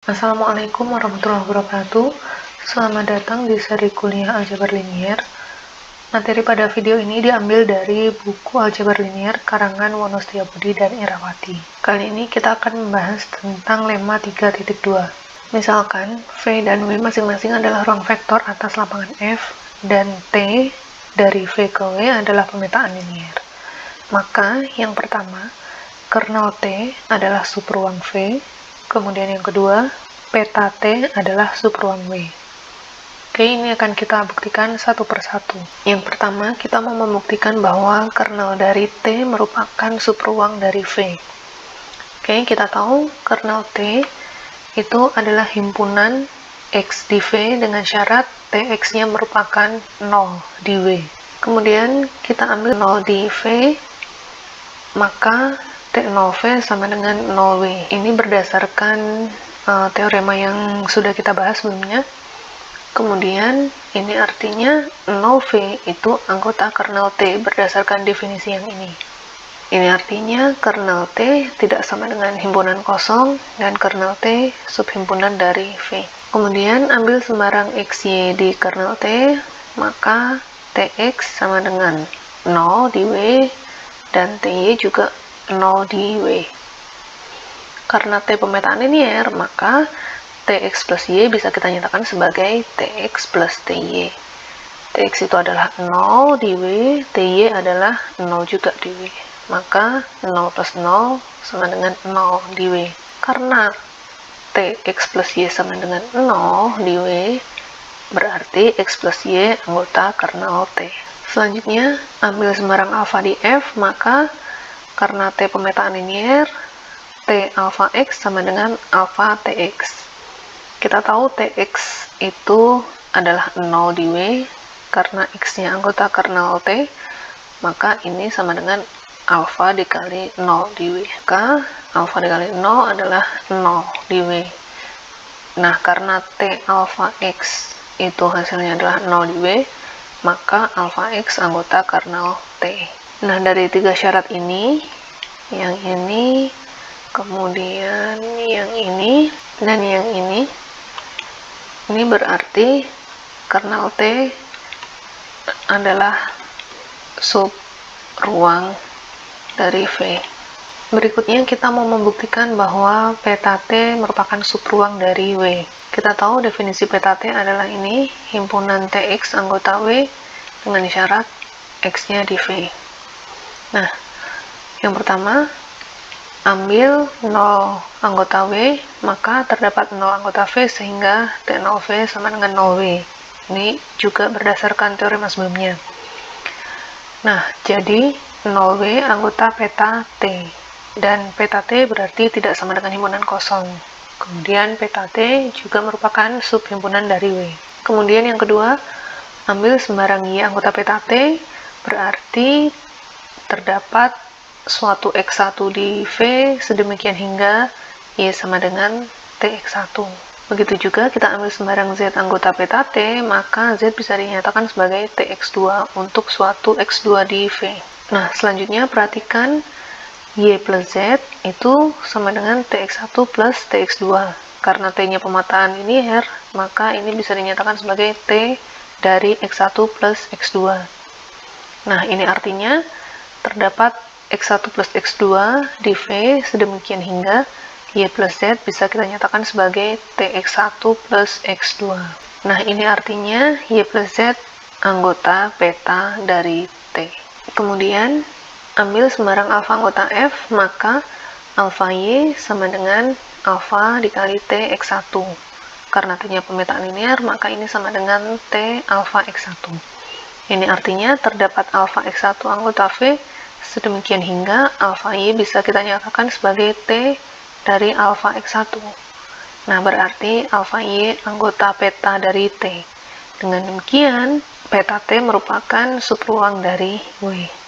Assalamualaikum warahmatullahi wabarakatuh. Selamat datang di seri kuliah aljabar linier. Materi pada video ini diambil dari buku aljabar linier karangan Wono Setiabudi dan Irawati. Kali ini kita akan membahas tentang lemma 3.2. Misalkan V dan W masing-masing adalah ruang vektor atas lapangan F dan T dari V ke W adalah pemetaan linier. Maka yang pertama, kernel T adalah subruang V. Kemudian yang kedua, peta T adalah subruang W. Oke, ini akan kita buktikan satu persatu. Yang pertama, kita mau membuktikan bahwa kernel dari T merupakan subruang dari V. Oke, kita tahu kernel T itu adalah himpunan X di V dengan syarat Tx-nya merupakan 0 di W. Kemudian kita ambil 0 di V, maka T0V sama dengan 0W. Ini berdasarkan teorema yang sudah kita bahas sebelumnya. Kemudian ini artinya 0V itu anggota kernel T berdasarkan definisi yang ini. Ini artinya kernel T tidak sama dengan himpunan kosong dan kernel T subhimpunan dari V. Kemudian ambil sembarang XY di kernel T, maka Tx sama dengan 0 di W dan Ty juga 0 di W. Karena T pemetaan linier, maka Tx plus Y bisa kita nyatakan sebagai Tx plus Ty. Tx itu adalah 0 di W, Ty adalah 0 juga di W. Maka 0 plus 0 sama dengan 0 di W. Karena Tx plus Y sama dengan 0 di W, berarti X plus Y anggota kernel T. Selanjutnya, ambil sembarang alfa di F, maka karena T pemetaan linier, T alfa X sama dengan alfa Tx. Kita tahu Tx itu adalah 0 di W, karena X-nya anggota kernel T, maka ini sama dengan alfa dikali 0 di W. Maka alfa dikali 0 adalah 0 di W. Nah, karena T alfa X itu hasilnya adalah 0 di W, maka alfa X anggota kernel T. Nah, dari tiga syarat ini, yang ini, kemudian yang ini, dan yang ini berarti kernel T adalah sub ruang dari V. Berikutnya kita mau membuktikan bahwa peta T merupakan subruang dari W. Kita tahu definisi peta T adalah ini, himpunan Tx anggota W dengan syarat X-nya di V. Nah, yang pertama, ambil 0 anggota W, maka terdapat 0 anggota V sehingga T0V sama dengan 0W. Ini juga berdasarkan teorema sebelumnya. Nah, jadi 0W anggota peta T. Dan peta T berarti tidak sama dengan himpunan kosong. Kemudian peta T juga merupakan subhimpunan dari W. Kemudian yang kedua, ambil sembarang Y anggota peta T, berarti terdapat suatu X1 di V sedemikian hingga Y sama dengan Tx1. Begitu juga kita ambil sembarang Z anggota peta T, maka Z bisa dinyatakan sebagai Tx2 untuk suatu X2 di V. Nah, selanjutnya perhatikan Y plus Z itu sama dengan Tx1 plus Tx2. Karena T-nya pemetaan linier, maka ini bisa dinyatakan sebagai T dari X1 plus X2. Nah, ini artinya terdapat X1 plus X2 di V sedemikian hingga Y plus Z bisa kita nyatakan sebagai Tx1 plus X2. Nah, ini artinya Y plus Z anggota peta dari T. Kemudian, ambil sembarang alfa anggota F, maka alfa Y sama dengan alfa dikali Tx1. Karena T-nya pemetaan linier, maka ini sama dengan T alfa X1. Ini artinya terdapat alfa X1 anggota V sedemikian hingga alfa Y bisa kita nyatakan sebagai T dari alfa X1. Nah, berarti alfa Y anggota peta dari T. Dengan demikian, peta T merupakan subruang dari W.